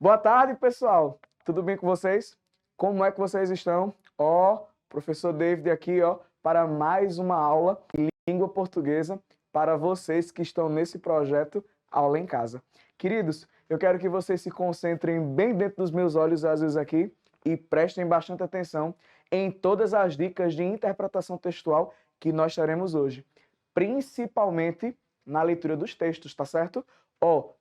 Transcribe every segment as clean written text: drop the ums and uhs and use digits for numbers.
Boa tarde, pessoal. Tudo bem com vocês? Como é que vocês estão? Professor David aqui, para mais uma aula de língua portuguesa para vocês que estão nesse projeto Aula em Casa. Queridos, eu quero que vocês se concentrem bem dentro dos meus olhos azuis aqui e prestem bastante atenção em todas as dicas de interpretação textual que nós teremos hoje, principalmente na leitura dos textos, tá certo?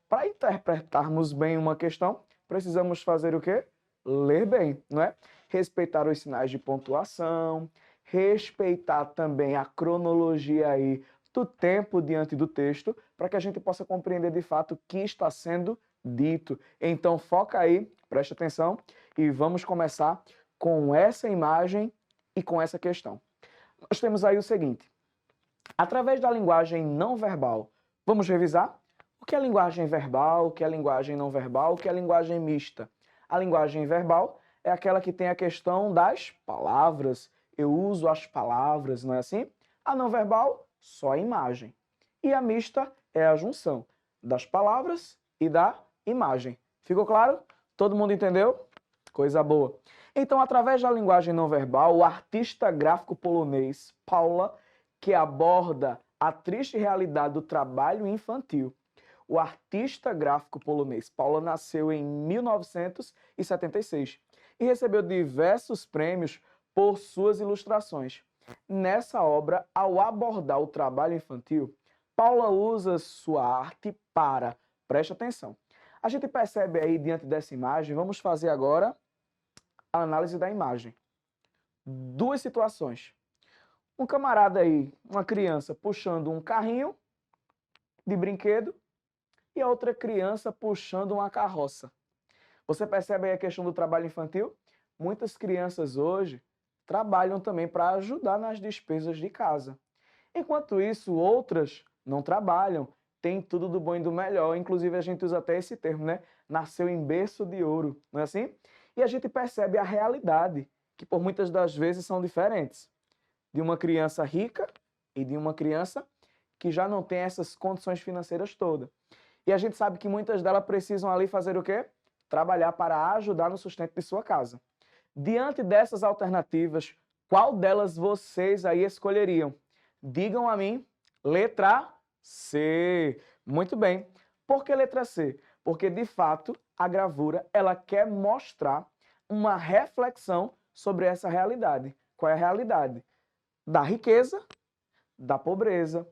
Para interpretarmos bem uma questão, precisamos fazer o quê? Ler bem, não é? Respeitar os sinais de pontuação, respeitar também a cronologia aí do tempo diante do texto, para que a gente possa compreender de fato o que está sendo dito. Então foca aí, preste atenção e vamos começar com essa imagem e com essa questão. Nós temos aí o seguinte: através da linguagem não verbal, vamos revisar? O que é linguagem verbal, o que é linguagem não verbal, o que é linguagem mista? A linguagem verbal é aquela que tem a questão das palavras. Eu uso as palavras, não é assim? A não verbal, só a imagem. E a mista é a junção das palavras e da imagem. Ficou claro? Todo mundo entendeu? Coisa boa. Então, através da linguagem não verbal, o artista gráfico polonês Paula, que aborda a triste realidade do trabalho infantil. O artista gráfico polonês Paula nasceu em 1976 e recebeu diversos prêmios por suas ilustrações. Nessa obra, ao abordar o trabalho infantil, Paula usa sua arte para, preste atenção, a gente percebe aí diante dessa imagem, vamos fazer agora a análise da imagem. Duas situações. Um camarada aí, uma criança puxando um carrinho de brinquedo e a outra criança puxando uma carroça. Você percebe aí a questão do trabalho infantil? Muitas crianças hoje trabalham também para ajudar nas despesas de casa. Enquanto isso, outras não trabalham, têm tudo do bom e do melhor. Inclusive, a gente usa até esse termo, né? Nasceu em berço de ouro, não é assim? E a gente percebe a realidade, que por muitas das vezes são diferentes. De uma criança rica e de uma criança que já não tem essas condições financeiras todas. E a gente sabe que muitas delas precisam ali fazer o quê? Trabalhar para ajudar no sustento de sua casa. Diante dessas alternativas, qual delas vocês aí escolheriam? Digam a mim. Letra C. Muito bem. Por que letra C? Porque, de fato, a gravura ela quer mostrar uma reflexão sobre essa realidade. Qual é a realidade? Da riqueza, da pobreza.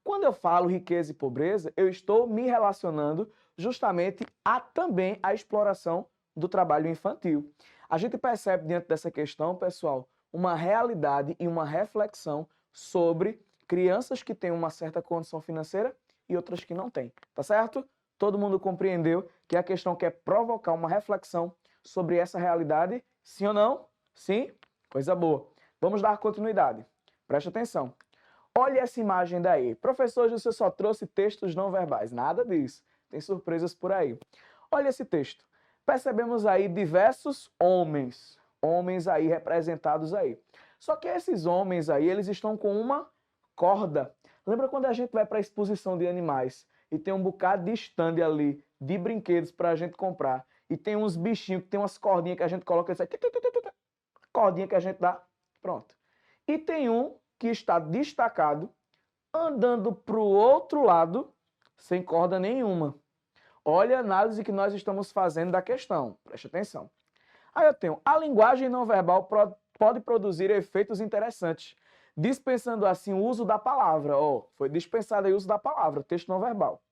Quando eu falo riqueza e pobreza, eu estou me relacionando justamente também à exploração do trabalho infantil. A gente percebe diante dessa questão, pessoal, uma realidade e uma reflexão sobre crianças que têm uma certa condição financeira e outras que não têm, tá certo? Todo mundo compreendeu que a questão quer provocar uma reflexão sobre essa realidade, sim ou não? Sim? Coisa boa. Vamos dar continuidade. Preste atenção. Olha essa imagem daí. Professor, hoje você só trouxe textos não verbais. Nada disso. Tem surpresas por aí. Olha esse texto. Percebemos aí diversos homens. Homens aí representados aí. Só que esses homens aí, eles estão com uma corda. Lembra quando a gente vai para a exposição de animais e tem um bocado de stand ali, de brinquedos para a gente comprar. E tem uns bichinhos que tem umas cordinhas que a gente coloca. Cordinha que a gente dá. Pronto. E tem um que está destacado, andando para o outro lado, sem corda nenhuma. Olha a análise que nós estamos fazendo da questão. Preste atenção. Aí eu tenho, a linguagem não verbal pode produzir efeitos interessantes, dispensando assim o uso da palavra. Foi dispensado aí o uso da palavra, texto não verbal.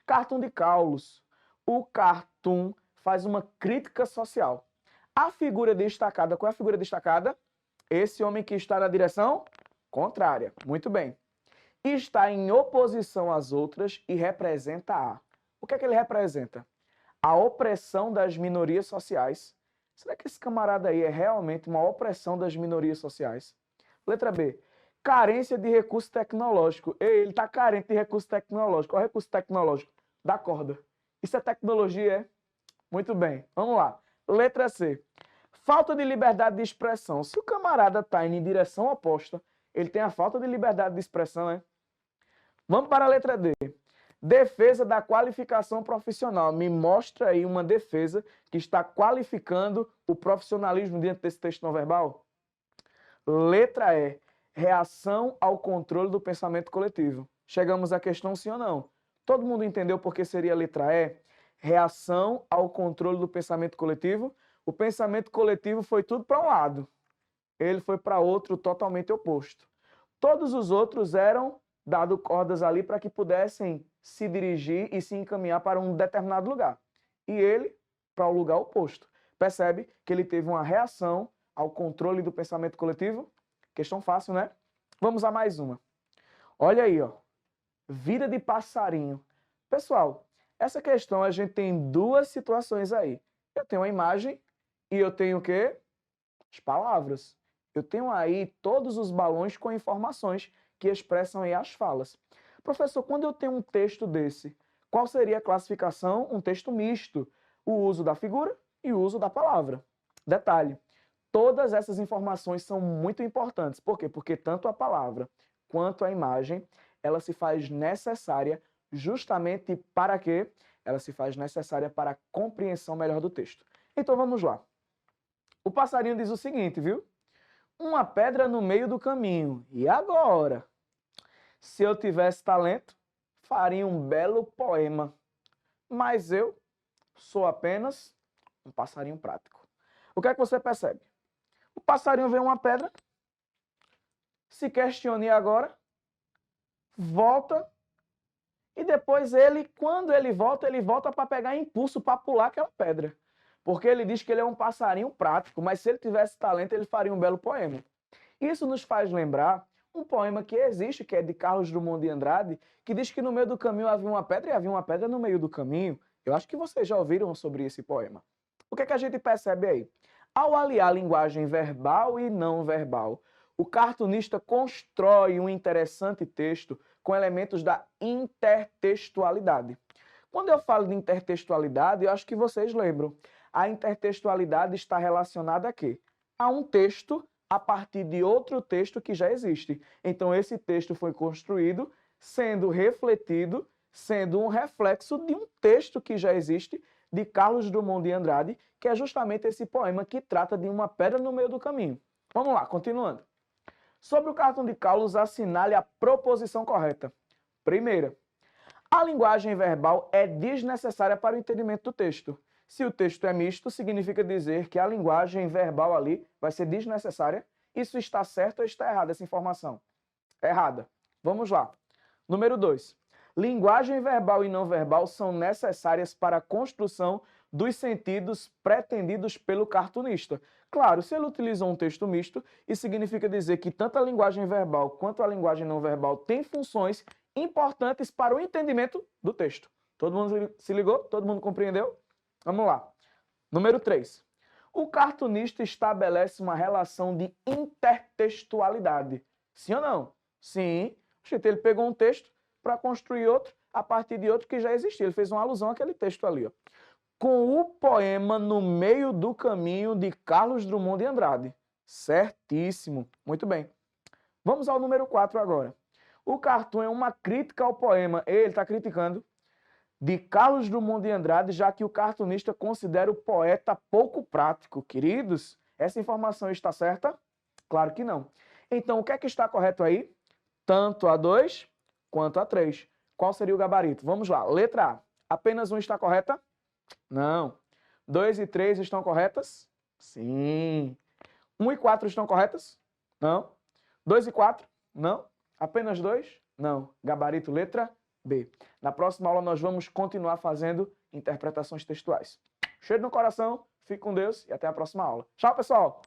Cartoon de Caulos. O cartoon faz uma crítica social. A figura destacada, qual é a figura destacada? Esse homem que está na direção contrária. Muito bem. Está em oposição às outras e representa a. O que é que ele representa? A opressão das minorias sociais. Será que esse camarada aí é realmente uma opressão das minorias sociais? Letra B. Carência de recurso tecnológico. Ele está carente de recurso tecnológico. Qual é o recurso tecnológico? Da corda. Isso é tecnologia, é? Muito bem. Vamos lá. Letra C. Falta de liberdade de expressão. Se o camarada está indo em direção oposta, ele tem a falta de liberdade de expressão, é? Vamos para a letra D. Defesa da qualificação profissional. Me mostra aí uma defesa que está qualificando o profissionalismo diante desse texto não verbal. Letra E. Reação ao controle do pensamento coletivo. Chegamos à questão sim ou não? Todo mundo entendeu por que seria a letra E? Reação ao controle do pensamento coletivo. O pensamento coletivo foi tudo para um lado. Ele foi para outro totalmente oposto. Todos os outros eram dados cordas ali para que pudessem se dirigir e se encaminhar para um determinado lugar. E ele para o lugar oposto. Percebe que ele teve uma reação ao controle do pensamento coletivo? Questão fácil, né? Vamos a mais uma. Olha aí, ó. Vida de passarinho. Pessoal, essa questão a gente tem duas situações aí. Eu tenho a imagem e eu tenho o quê? As palavras. Eu tenho aí todos os balões com informações que expressam aí as falas. Professor, quando eu tenho um texto desse, qual seria a classificação? Um texto misto. O uso da figura e o uso da palavra. Detalhe, todas essas informações são muito importantes. Por quê? Porque tanto a palavra quanto a imagem, ela se faz necessária justamente para quê? Ela se faz necessária para a compreensão melhor do texto. Então vamos lá. O passarinho diz o seguinte, viu? Uma pedra no meio do caminho. E agora? Se eu tivesse talento, faria um belo poema. Mas eu sou apenas um passarinho prático. O que é que você percebe? O passarinho vê uma pedra, se questiona e agora, volta, e depois quando ele volta para pegar impulso para pular aquela pedra. Porque ele diz que ele é um passarinho prático, mas se ele tivesse talento, ele faria um belo poema. Isso nos faz lembrar um poema que existe, que é de Carlos Drummond de Andrade, que diz que no meio do caminho havia uma pedra e havia uma pedra no meio do caminho. Eu acho que vocês já ouviram sobre esse poema. O que é que a gente percebe aí? Ao aliar linguagem verbal e não verbal, o cartunista constrói um interessante texto com elementos da intertextualidade. Quando eu falo de intertextualidade, eu acho que vocês lembram. A intertextualidade está relacionada a quê? A um texto a partir de outro texto que já existe. Então, esse texto foi construído sendo refletido, sendo um reflexo de um texto que já existe, de Carlos Drummond de Andrade, que é justamente esse poema que trata de uma pedra no meio do caminho. Vamos lá, continuando. Sobre o cartão de Carlos, assinale a proposição correta. Primeira, a linguagem verbal é desnecessária para o entendimento do texto. Se o texto é misto, significa dizer que a linguagem verbal ali vai ser desnecessária. Isso está certo ou está errada essa informação? Errada. Vamos lá. Número 2. Linguagem verbal e não verbal são necessárias para a construção dos sentidos pretendidos pelo cartunista. Claro, se ele utilizou um texto misto, isso significa dizer que tanto a linguagem verbal quanto a linguagem não verbal têm funções importantes para o entendimento do texto. Todo mundo se ligou? Todo mundo compreendeu? Vamos lá. Número 3. O cartunista estabelece uma relação de intertextualidade. Sim ou não? Sim. Ele pegou um texto para construir outro a partir de outro que já existia. Ele fez uma alusão àquele texto ali, ó. Com o poema No Meio do Caminho, de Carlos Drummond de Andrade. Certíssimo. Muito bem. Vamos ao número 4 agora. O cartoon é uma crítica ao poema. Ele está criticando. De Carlos Drummond de Andrade, já que o cartunista considera o poeta pouco prático. Queridos, essa informação está certa? Claro que não. Então, o que é que está correto aí? Tanto a 2 quanto a 3. Qual seria o gabarito? Vamos lá. Letra A. Apenas 1 está correta? Não. 2 e 3 estão corretas? Sim. 1 e 4 estão corretas? Não. 2 e 4? Não. Apenas 2? Não. Gabarito letra B. Na próxima aula nós vamos continuar fazendo interpretações textuais. Cheiro no coração, fique com Deus e até a próxima aula. Tchau, pessoal!